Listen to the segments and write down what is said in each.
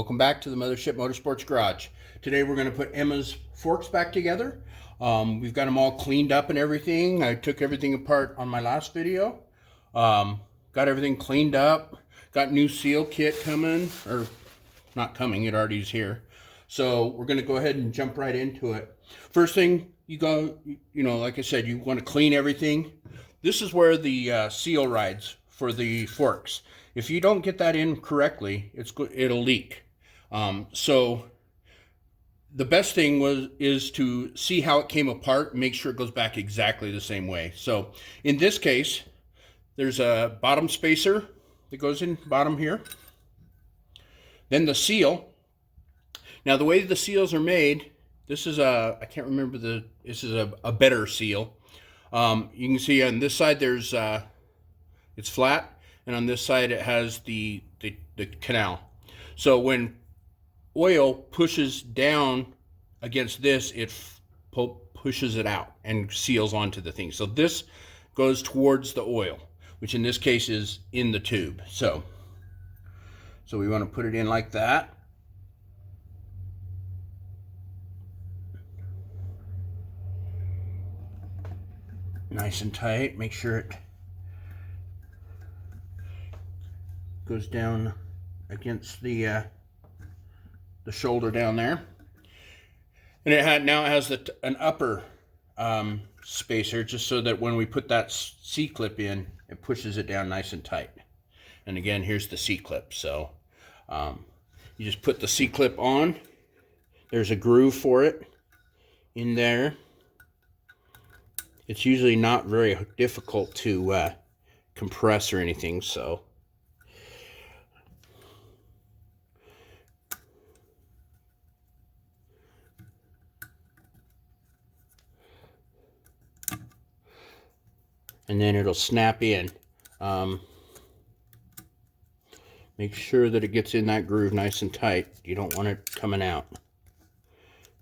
Welcome back to the Mothership Motorsports Garage. Today we're going to put Emma's forks back together. We've got them all cleaned up and everything. I took everything apart on my last video. Got everything cleaned up. Got new seal kit coming, or not coming, it already is here. So we're going to go ahead and jump right into it. First thing, like I said, you want to clean everything. This is where the seal rides for the forks. If you don't get that in correctly, it'll leak. So the best thing is to see how it came apart and make sure it goes back exactly the same way. So in this case, there's a bottom spacer that goes in bottom here. Then the seal. Now the way the seals are made, this is I can't remember this is a better seal. You can see on this side there's it's flat, and on this side it has the canal. So when oil pushes down against this, it pushes it out and seals onto the thing. So this goes towards the oil, which in this case is in the tube. So we want to put it in like that. Nice and tight. Make sure it goes down against the shoulder down there. And now it has an upper spacer, just so that when we put that C-clip in, it pushes it down nice and tight. And again, here's the C-clip. So you just put the C-clip on. There's a groove for it in there. It's usually not very difficult to compress or anything, so and then it'll snap in. Make sure that it gets in that groove nice and tight. You don't want it coming out.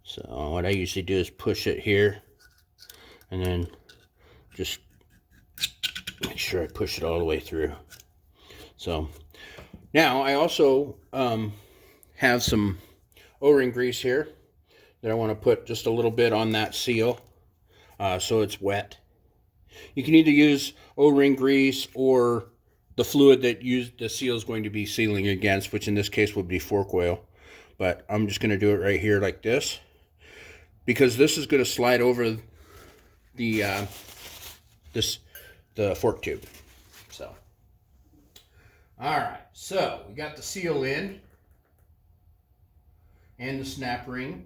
So what I usually do is push it here, and then just make sure I push it all the way through. So now I also have some O-ring grease here that I want to put just a little bit on that seal so it's wet. You can either use O-ring grease or the fluid that the seal is going to be sealing against, which in this case would be fork oil. But I'm just going to do it right here like this, because this is going to slide over the fork tube. So alright, so we got the seal in and the snap ring.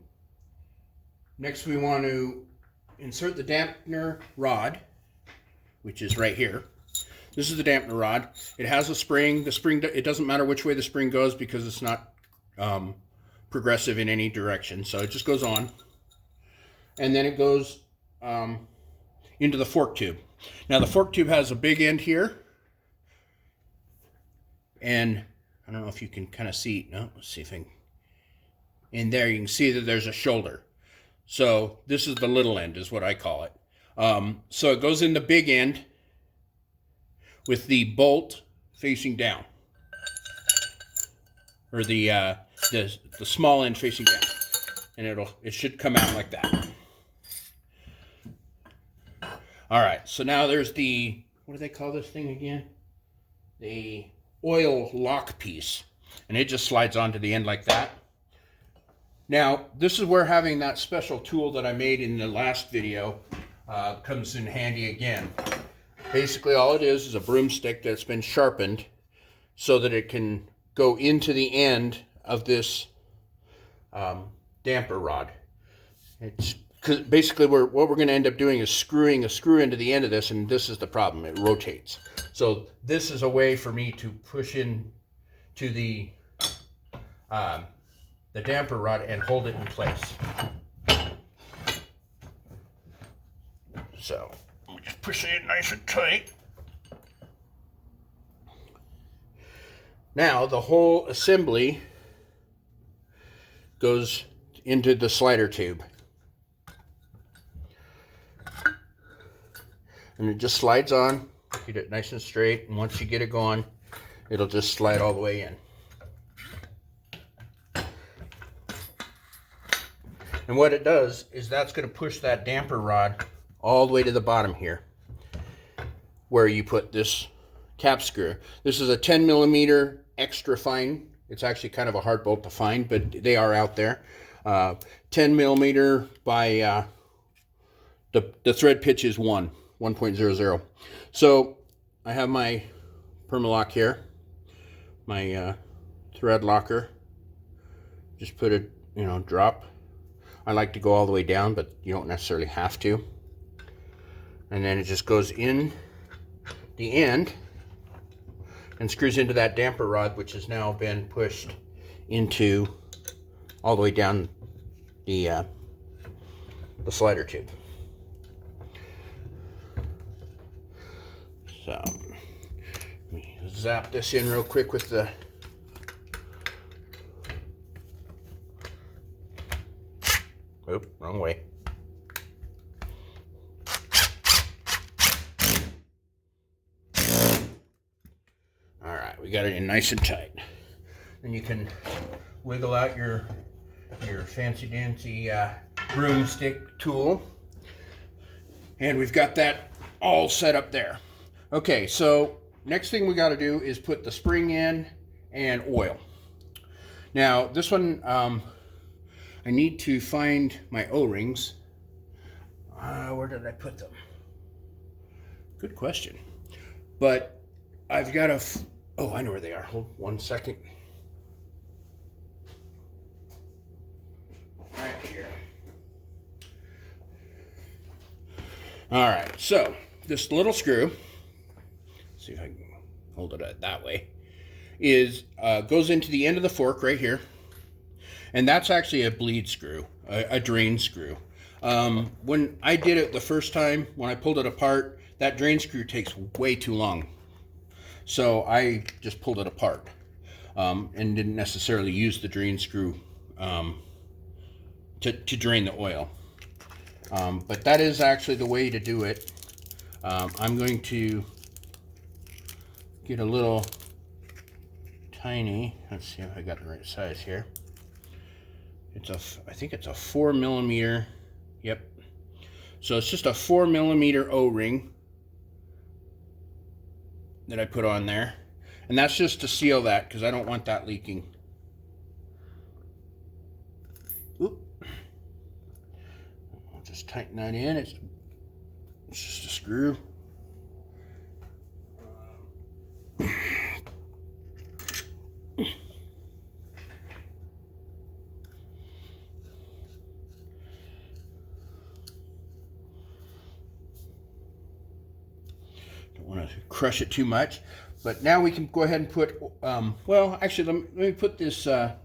Next we want to insert the dampener rod, which is right here. This is the dampener rod. It has a spring. The spring, it doesn't matter which way the spring goes because it's not progressive in any direction. So it just goes on, and then it goes into the fork tube. Now the fork tube has a big end here, and I don't know if you can kind of see. No, let's see if I can. In there you can see that there's a shoulder. So this is the little end, is what I call it. So it goes in the big end with the bolt facing down, or the small end facing down, and it should come out like that. All right, so now there's what do they call this thing again? The oil lock piece, and it just slides onto the end like that. Now, this is where having that special tool that I made in the last video comes in handy again. Basically, all it is a broomstick that's been sharpened so that it can go into the end of this damper rod. It's basically what we're going to end up doing is screwing a screw into the end of this, and this is the problem. It rotates. So this is a way for me to push in to the damper rod and hold it in place. So I'm just pushing it nice and tight. Now the whole assembly goes into the slider tube. And it just slides on. Get it nice and straight, and once you get it going, it'll just slide all the way in. And what it does is that's going to push that damper rod all the way to the bottom here, where you put this cap screw. This is a 10 millimeter extra fine. It's actually kind of a hard bolt to find, but they are out there. 10 millimeter by the thread pitch is 1.00. So I have my Permalock here, my thread locker. Just put it, drop. I like to go all the way down, but you don't necessarily have to. And then it just goes in the end and screws into that damper rod, which has now been pushed into all the way down the slider tube. So let me zap this in real quick with the oop, wrong way. All right, we got it in nice and tight. Then you can wiggle out your fancy dancy broomstick tool, and we've got that all set up there. Okay, so next thing we got to do is put the spring in and oil. Now this one, I need to find my O-rings. Where did I put them? Good question. But I've got oh, I know where they are. Hold 1 second. Right here. All right, so this little screw, let's see if I can hold it that way, goes into the end of the fork right here. And that's actually a bleed screw, a drain screw. When I did it the first time, when I pulled it apart, that drain screw takes way too long. So I just pulled it apart and didn't necessarily use the drain screw to drain the oil. But that is actually the way to do it. I'm going to get a little tiny, let's see if I got the right size here. I think it's a 4 millimeter. Yep. So it's just a 4 millimeter O-ring that I put on there. And that's just to seal that, because I don't want that leaking. Oop. I'll just tighten that in. It's just a screw. Want to crush it too much, but now we can go ahead and put well, actually let me put this the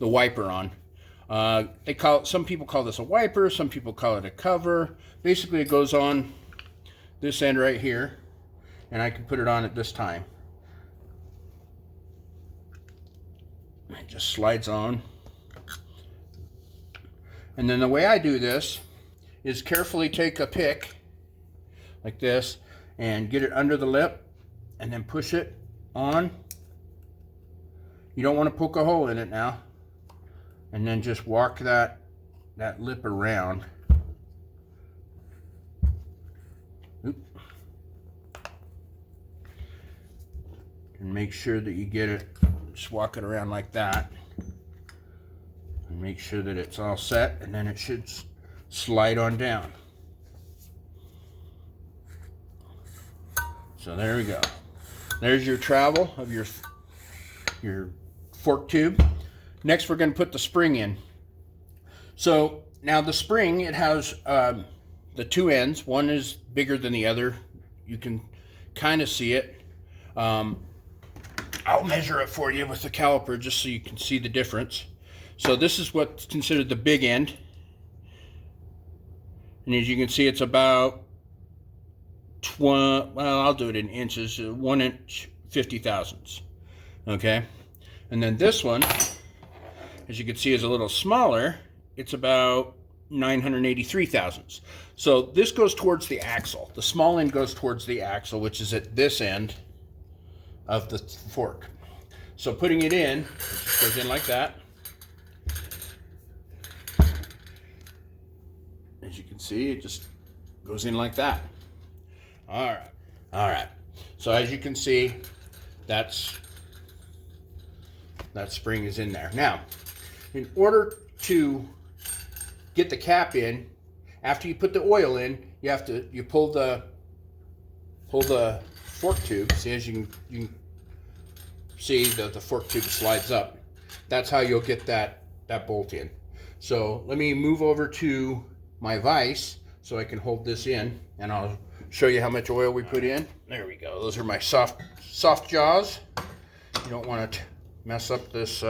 wiper on. Some people call this a wiper, some people call it a cover. Basically it goes on this end right here, and I can put it on at this time. It just slides on, and then the way I do this is carefully take a pick like this and get it under the lip and then push it on. You don't want to poke a hole in it now. And then just walk that lip around. Oop. And make sure that you get it, just walk it around like that. And make sure that it's all set, and then it should slide on down. So there we go. There's your travel of your fork tube. Next we're going to put the spring in. So now the spring, it has the two ends. One is bigger than the other. You can kind of see it. I'll measure it for you with the caliper just so you can see the difference. So this is what's considered the big end. And as you can see, it's about well, I'll do it in inches, 1 inch 50 thousandths. Okay, and then this one, as you can see, is a little smaller. It's about 983 thousandths. So this goes towards the axle. The small end goes towards the axle, which is at this end of the fork. So putting it in, it just goes in like that. see, it just goes in like that. All right, all right. So as you can see, that spring is in there. Now, in order to get the cap in, after you put the oil in, you pull the fork tube. See, as you can see, the fork tube slides up. That's how you'll get that bolt in. So let me move over to my vise so I can hold this in, and I'll show you how much oil we put in. There we go. Those are my soft jaws. You don't want to mess up this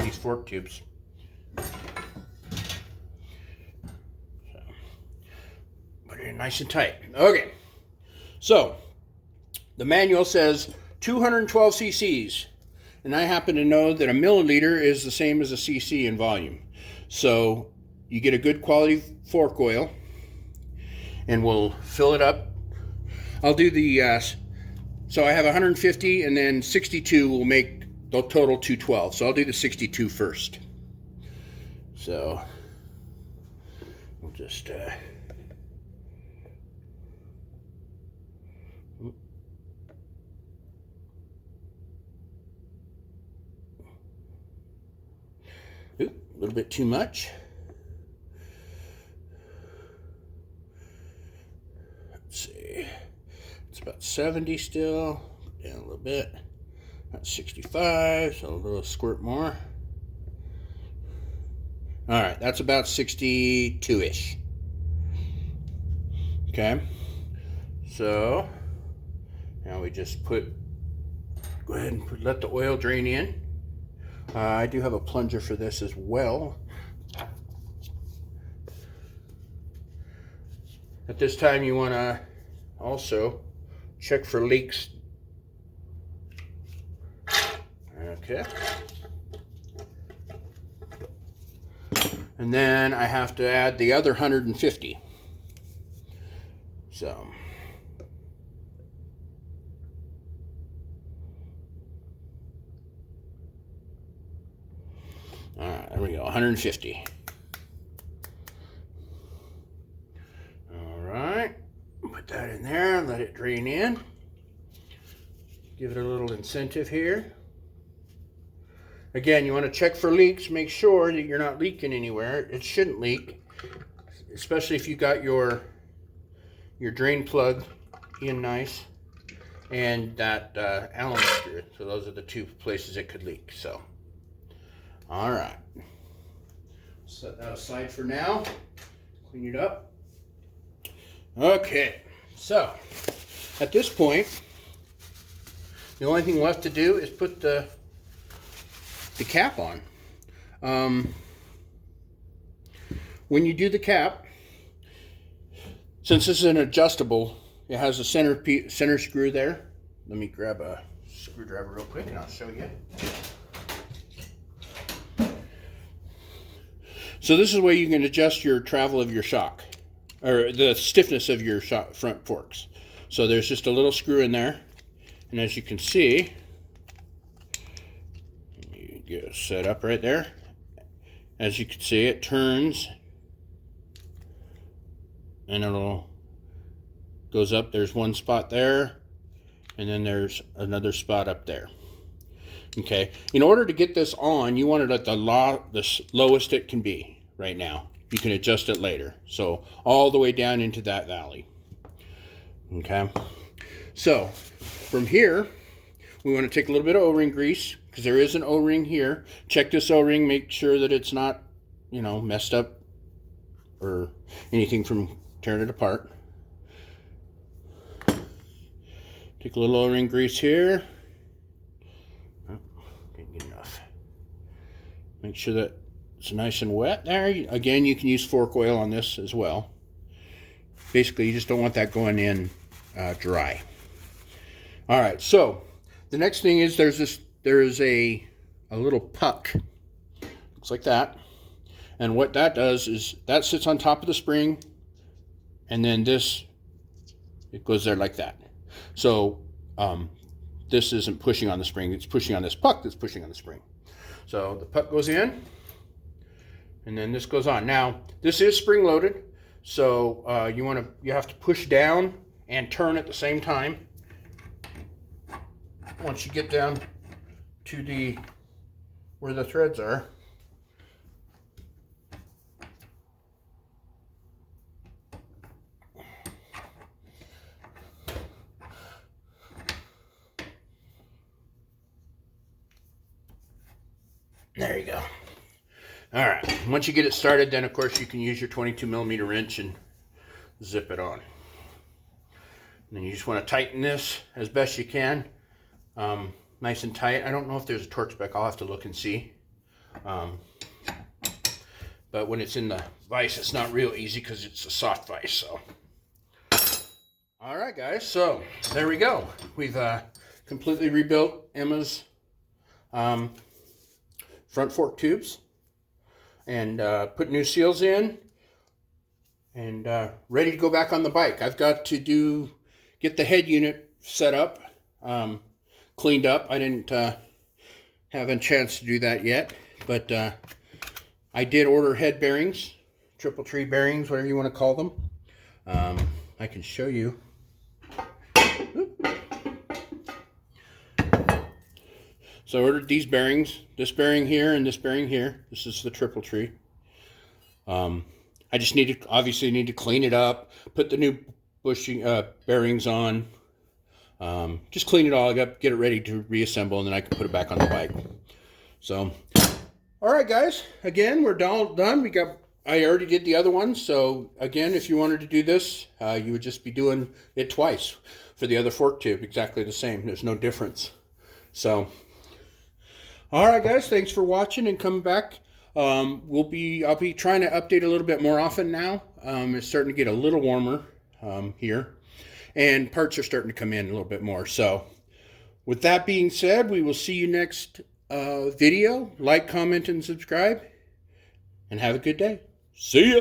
these fork tubes. So, put it in nice and tight. Okay, so the manual says 212 cc's, and I happen to know that a milliliter is the same as a cc in volume. So you get a good quality fork oil, and we'll fill it up. I'll do the so I have 150, and then 62 will make the total 212. So I'll do the 62 first. So we'll just a little bit too much. Let's see, it's about 70 still. Down a little bit. That's 65, so a little squirt more. All right, that's about 62-ish. Okay, so now we just go ahead and let the oil drain in. I do have a plunger for this as well. At this time, you want to also check for leaks. Okay. And then I have to add the other 150. So all right, there we go, 150. All right, put that in there, let it drain in. Give it a little incentive here. Again, you want to check for leaks, make sure that you're not leaking anywhere. It shouldn't leak, especially if you got your drain plug in nice, and that Allen screw. So those are the two places it could leak. So, all right, set that aside for now. Clean it up. Okay, so at this point, the only thing left to do is put the cap on. When you do the cap, since this is an adjustable, it has a center screw there. Let me grab a screwdriver real quick and I'll show you. So this is where you can adjust your travel of your shock, or the stiffness of your front forks. So there's just a little screw in there, and as you can see, you get it set up right there. As you can see, it turns and it'll goes up. There's one spot there, and then there's another spot up there. Okay, in order to get this on, you want it at the lowest it can be right now. You can adjust it later. So all the way down into that valley. Okay, so from here, we want to take a little bit of O-ring grease, because there is an O-ring here. Check this O-ring, make sure that it's not, you know, messed up or anything from tearing it apart. Take a little O-ring grease here. Oh, didn't get enough. Make sure that it's nice and wet there. Again, you can use fork oil on this as well. Basically, you just don't want that going in dry. All right, so the next thing is there is a little puck. Looks like that. And what that does is that sits on top of the spring, and then this, it goes there like that. So this isn't pushing on the spring, it's pushing on this puck that's pushing on the spring. So the puck goes in, and then this goes on. Now this is spring loaded, so you have to push down and turn at the same time. Once you get down to where the threads are, there you go. All right, once you get it started, then of course you can use your 22mm wrench and zip it on. And then you just want to tighten this as best you can, nice and tight. I don't know if there's a torque spec. I'll have to look and see. But when it's in the vise, it's not real easy because it's a soft vise. So, all right, guys. So there we go. We've completely rebuilt Emma's front fork tubes and put new seals in, and ready to go back on the bike. I've got to get the head unit set up, cleaned up. I didn't have a chance to do that yet, but I did order head bearings, triple tree bearings, whatever you want to call them. I can show you. So I ordered these bearings, this bearing here and this bearing here. This is the triple tree. I just obviously need to clean it up, put the new bushing bearings on, just clean it all up, get it ready to reassemble, and then I can put it back on the bike. So, all right, guys. Again, we're all done. I already did the other one. So again, if you wanted to do this, you would just be doing it twice for the other fork tube, exactly the same. There's no difference. So, all right, guys. Thanks for watching and coming back. I'll be trying to update a little bit more often now. It's starting to get a little warmer here, and parts are starting to come in a little bit more. So with that being said, we will see you next video. Like, comment, and subscribe, and have a good day. See ya.